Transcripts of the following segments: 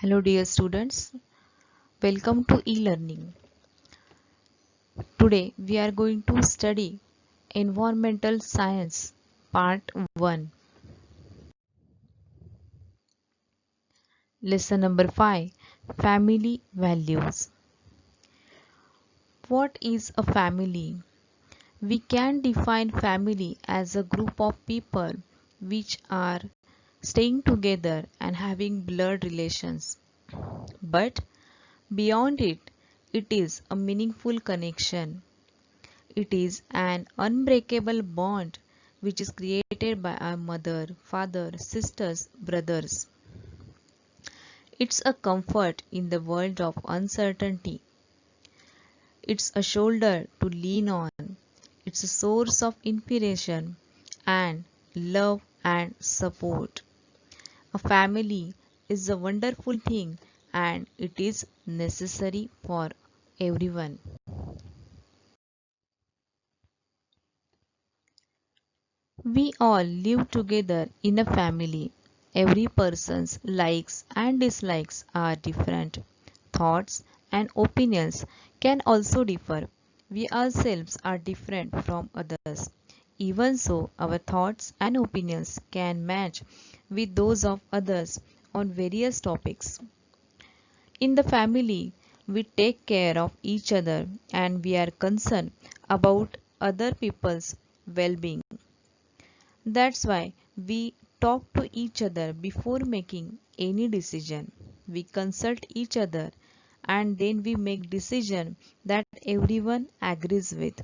Hello dear students, welcome to e-learning. Today we are going to study Environmental Science Part 1. Lesson number 5, Family Values. What is a family? We can define family as a group of people which are staying together and having blood relations. But beyond it, it is a meaningful connection. It is an unbreakable bond which is created by our mother, father, sisters, brothers. It's a comfort in the world of uncertainty. It's a shoulder to lean on. It's a source of inspiration and love and support. A family is a wonderful thing and it is necessary for everyone. We all live together in a family. Every person's likes and dislikes are different. Thoughts and opinions can also differ. We ourselves are different from others. Even so, our thoughts and opinions can match with those of others on various topics. In the family, we take care of each other and we are concerned about other people's well being. That's why we talk to each other before making any decision. We consult each other and then we make decision that everyone agrees with.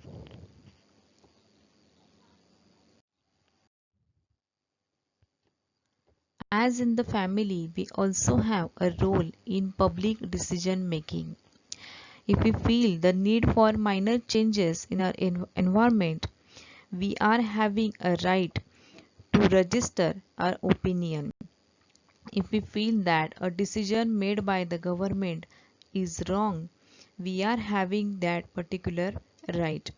As in the family, we also have a role in public decision making. If we feel the need for minor changes in our environment, we are having a right to register our opinion. If we feel that a decision made by the government is wrong, we are having that particular right.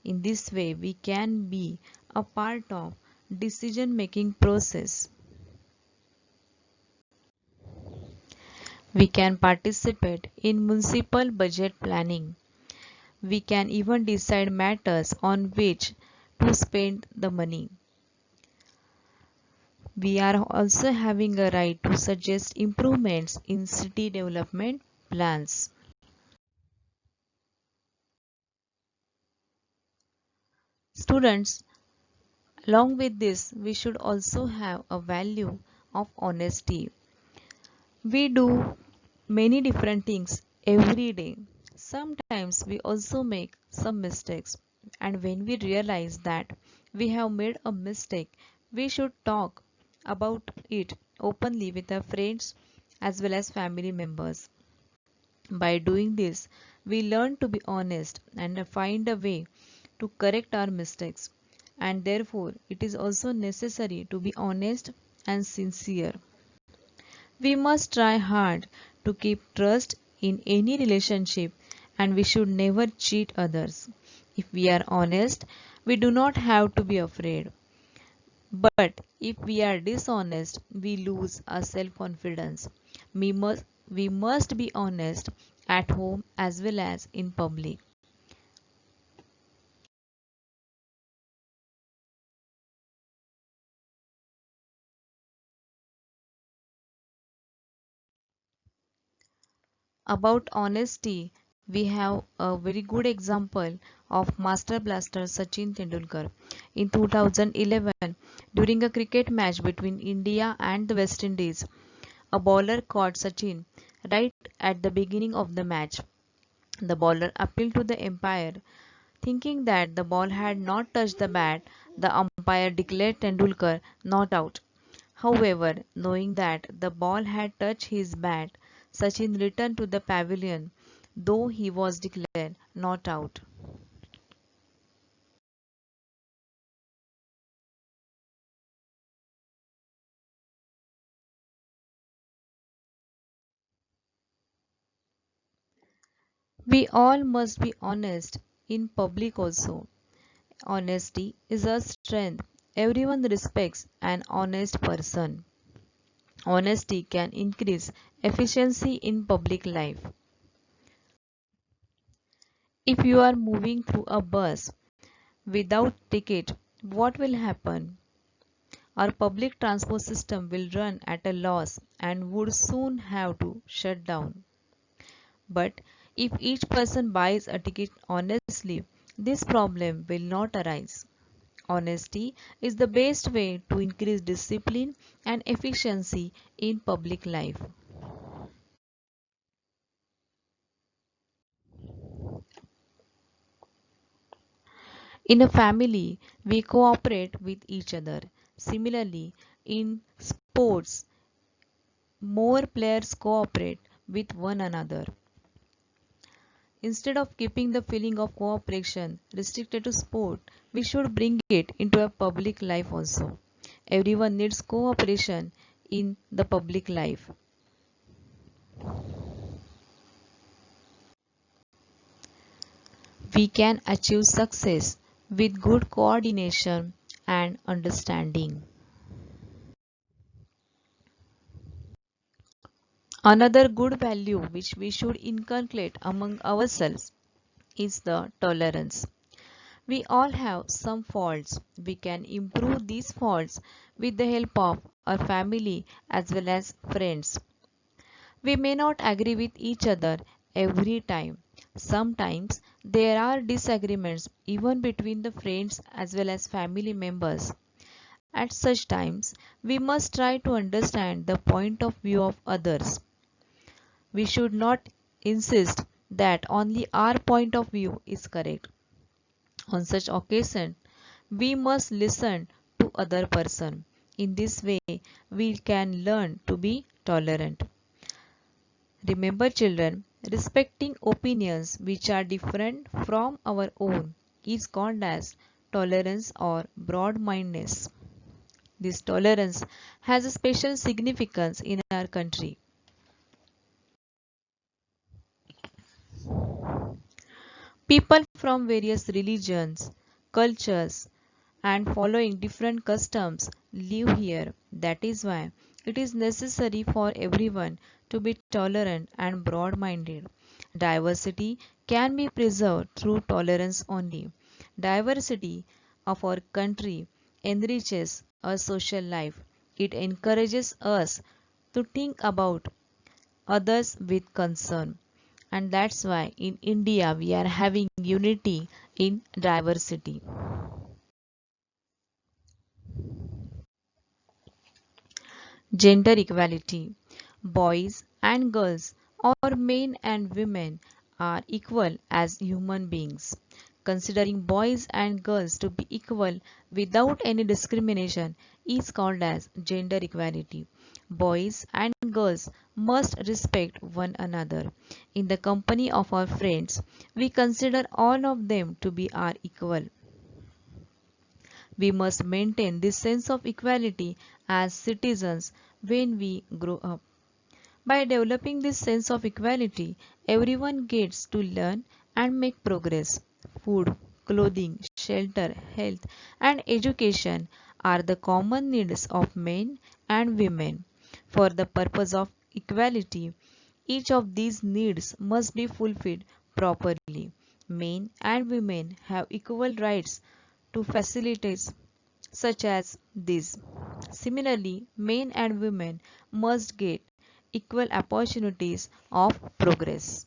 In this way, we can be a part of decision making process. We can participate in municipal budget planning. We can even decide matters on which to spend the money. We are also having a right to suggest improvements in city development plans. Students, along with this, we should also have a value of honesty. We do many different things every day. Sometimes we also make some mistakes, and when we realize that we have made a mistake, we should talk about it openly with our friends as well as family members. By doing this, we learn to be honest and find a way to correct our mistakes. And therefore, it is also necessary to be honest and sincere. We must try hard to keep trust in any relationship and we should never cheat others. If we are honest, we do not have to be afraid. But if we are dishonest, we lose our self-confidence. We must be honest at home as well as in public. About honesty, we have a very good example of Master Blaster Sachin Tendulkar. In 2011, during a cricket match between India and the West Indies, a bowler caught Sachin right at the beginning of the match. The bowler appealed to the umpire. Thinking that the ball had not touched the bat, the umpire declared Tendulkar not out. However, knowing that the ball had touched his bat, Sachin returned to the pavilion, though he was declared not out. We all must be honest in public also. Honesty is a strength. Everyone respects an honest person. Honesty can increase efficiency in public life. If you are moving through a bus without ticket, what will happen? Our public transport system will run at a loss and would soon have to shut down. But if each person buys a ticket honestly, this problem will not arise. Honesty is the best way to increase discipline and efficiency in public life. In a family, we cooperate with each other. Similarly, in sports, more players cooperate with one another. Instead of keeping the feeling of cooperation restricted to sport, we should bring it into a public life also. Everyone needs cooperation in the public life. We can achieve success with good coordination and understanding. Another good value which we should inculcate among ourselves is the tolerance. We all have some faults. We can improve these faults with the help of our family as well as friends. We may not agree with each other every time. Sometimes there are disagreements even between the friends as well as family members. At such times, we must try to understand the point of view of others. We should not insist that only our point of view is correct. On such occasion, we must listen to other person. In this way, we can learn to be tolerant. Remember children, respecting opinions which are different from our own is called as tolerance or broad-mindedness. This tolerance has a special significance in our country. People from various religions, cultures, and following different customs live here. That is why it is necessary for everyone to be tolerant and broad minded. Diversity can be preserved through tolerance only. Diversity of our country enriches our social life. It encourages us to think about others with concern. And that's why in India we are having unity in diversity. Gender equality. Boys and girls or men and women are equal as human beings. Considering boys and girls to be equal without any discrimination is called as gender equality. Boys and girls must respect one another. In the company of our friends, we consider all of them to be our equal. We must maintain this sense of equality as citizens when we grow up. By developing this sense of equality, everyone gets to learn and make progress. Food, clothing, shelter, health, and education are the common needs of men and women. For the purpose of equality, each of these needs must be fulfilled properly. Men and women have equal rights to facilities such as this. Similarly, men and women must get equal opportunities of progress.